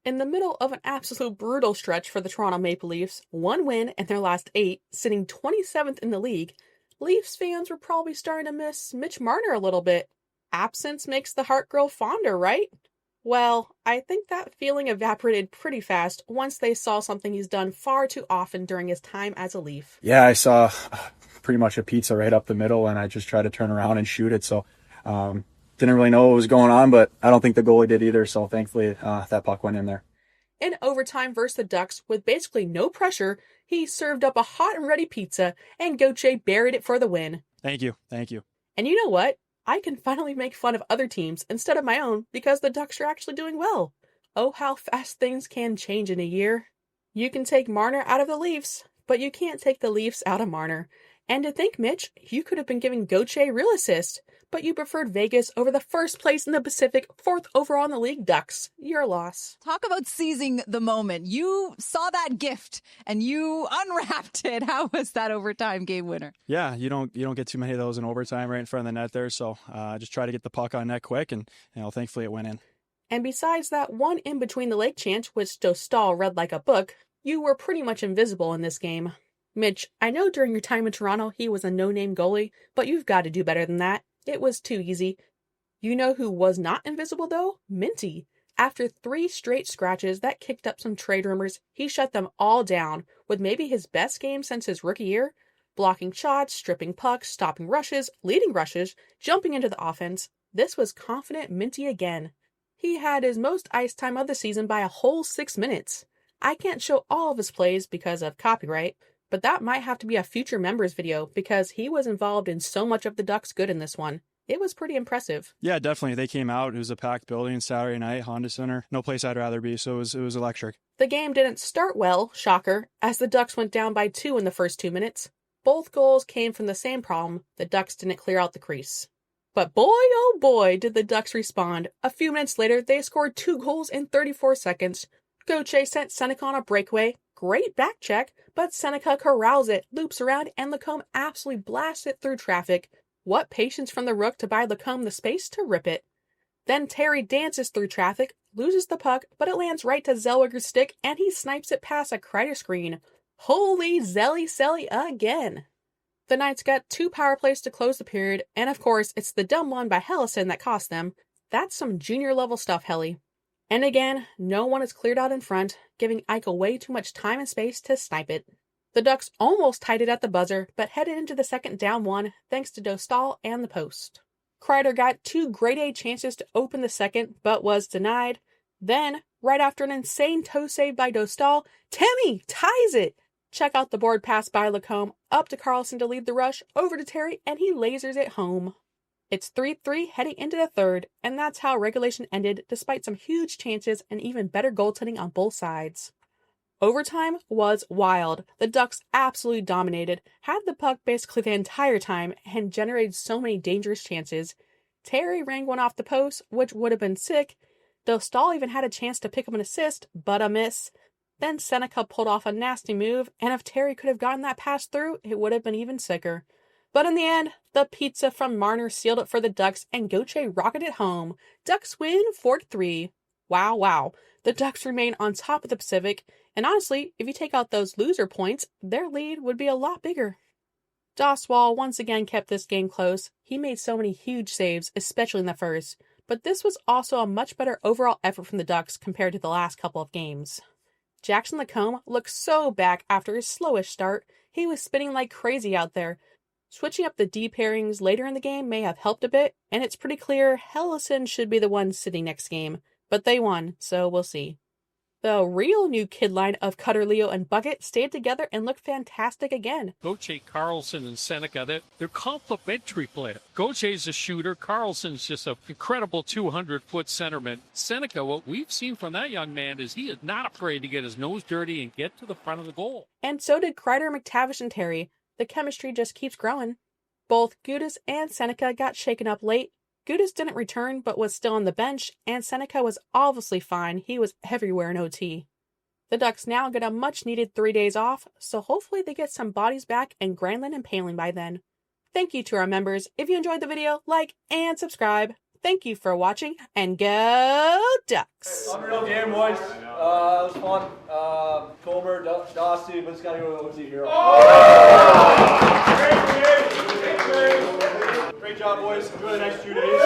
In the middle of an absolute brutal stretch for the Toronto Maple Leafs, 1 win in their last 8, sitting 27th in the league, Leafs fans were probably starting to miss Mitch Marner a little bit. Absence makes the heart grow fonder, right? Well, I think that feeling evaporated pretty fast once they saw something he's done far too often during his time as a Leaf. Yeah, I saw pretty much a pizza right up the middle, and I just tried to turn around and shoot it, so didn't really know what was going on, but I don't think the goalie did either, so thankfully that puck went in there. In overtime versus the Ducks, with basically no pressure, he served up a hot and ready pizza, and Gauthier buried it for the win. Thank you. And you know what? I can finally make fun of other teams instead of my own because the Ducks are actually doing well. Oh, how fast things can change in a year. You can take Marner out of the Leafs, but you can't take the Leafs out of Marner. And to think, Mitch, you could have been giving Gauthier real assist, but you preferred Vegas over the first place in the Pacific, 4th overall in the league Ducks. Your loss. Talk about seizing the moment. You saw that gift and you unwrapped it. How was that overtime game winner? Yeah, you don't get too many of those in overtime right in front of the net there, so just try to get the puck on net quick, and thankfully it went in. And besides that one in between the leg chant, which Dostal read like a book, you were pretty much invisible in this game. Mitch, I know during your time in Toronto he was a no-name goalie, but you've got to do better than that. It was too easy. You know who was not invisible, though? Minty. After 3 straight scratches that kicked up some trade rumors, he shut them all down, with maybe his best game since his rookie year. Blocking shots, stripping pucks, stopping rushes, leading rushes, jumping into the offense. This was confident Minty again. He had his most ice time of the season by a whole 6 minutes. I can't show all of his plays because of copyright, but that might have to be a future members video because he was involved in so much of the Ducks' good in this one. It was pretty impressive. Yeah, definitely. They came out. It was a packed building Saturday night, Honda Center. No place I'd rather be, so it was electric. The game didn't start well, shocker, as the Ducks went down by 2 in the first 2 minutes. Both goals came from the same problem. The Ducks didn't clear out the crease. But boy, oh boy, did the Ducks respond. A few minutes later, they scored 2 goals in 34 seconds. Gauthier sent Sennecke on a breakaway. Great back check, but Sennecke corrals it, loops around, and LaCombe absolutely blasts it through traffic. What patience from the Rook to buy LaCombe the space to rip it. Then Terry dances through traffic, loses the puck, but it lands right to Zellweger's stick, and he snipes it past a Kreider screen. Holy Zelly again. The Knights got 2 power plays to close the period, and of course, it's the dumb one by Helleson that cost them. That's some junior level stuff, Helly. And again, no one is cleared out in front, giving Eichel way too much time and space to snipe it. The Ducks almost tied it at the buzzer, but headed into the second down 1 thanks to Dostal and the post. Kreider got 2 grade A chances to open the second, but was denied. Then, right after an insane toe save by Dostal, Timmy ties it! Check out the board pass by LaCombe, up to Carlsson to lead the rush, over to Terry, and he lasers it home. It's 3-3 heading into the third, and that's how regulation ended despite some huge chances and even better goaltending on both sides. Overtime was wild. The Ducks absolutely dominated, had the puck basically the entire time, and generated so many dangerous chances. Terry rang one off the post, which would have been sick. Dostal even had a chance to pick up an assist, but a miss. Then Sennecke pulled off a nasty move, and if Terry could have gotten that pass through, it would have been even sicker. But in the end, the pizza from Marner sealed it for the Ducks, and Gauthier rocketed home. Ducks win 4-3. Wow. The Ducks remain on top of the Pacific, and honestly, if you take out those loser points, their lead would be a lot bigger. Dostal once again kept this game close. He made so many huge saves, especially in the first, but this was also a much better overall effort from the Ducks compared to the last couple of games. Jackson LaCombe looked so back after his slowish start. He was spinning like crazy out there. Switching up the D pairings later in the game may have helped a bit, and it's pretty clear Helleson should be the one sitting next game. But they won, so we'll see. The real new kid line of Cutter, Leo, and Beckett stayed together and looked fantastic again. Gauthier, Carlsson, and Sennecke, they're complementary players. Gauthier's a shooter. Carlson's just an incredible 200-foot centerman. Sennecke, what we've seen from that young man is he is not afraid to get his nose dirty and get to the front of the goal. And so did Kreider, McTavish, and Terry. The chemistry just keeps growing. Both Gudas and Sennecke got shaken up late. Gudas didn't return, but was still on the bench, and Sennecke was obviously fine. He was everywhere in OT. The Ducks now get a much-needed 3 days off, so hopefully they get some bodies back in Granlund and Paling by then. Thank you to our members. If you enjoyed the video, like and subscribe. Thank you for watching, and go Ducks! Unreal game, boys. It was fun. Comer, Dostal, but it's got to go to the OT hero. Great job, boys. Enjoy the next 2 days.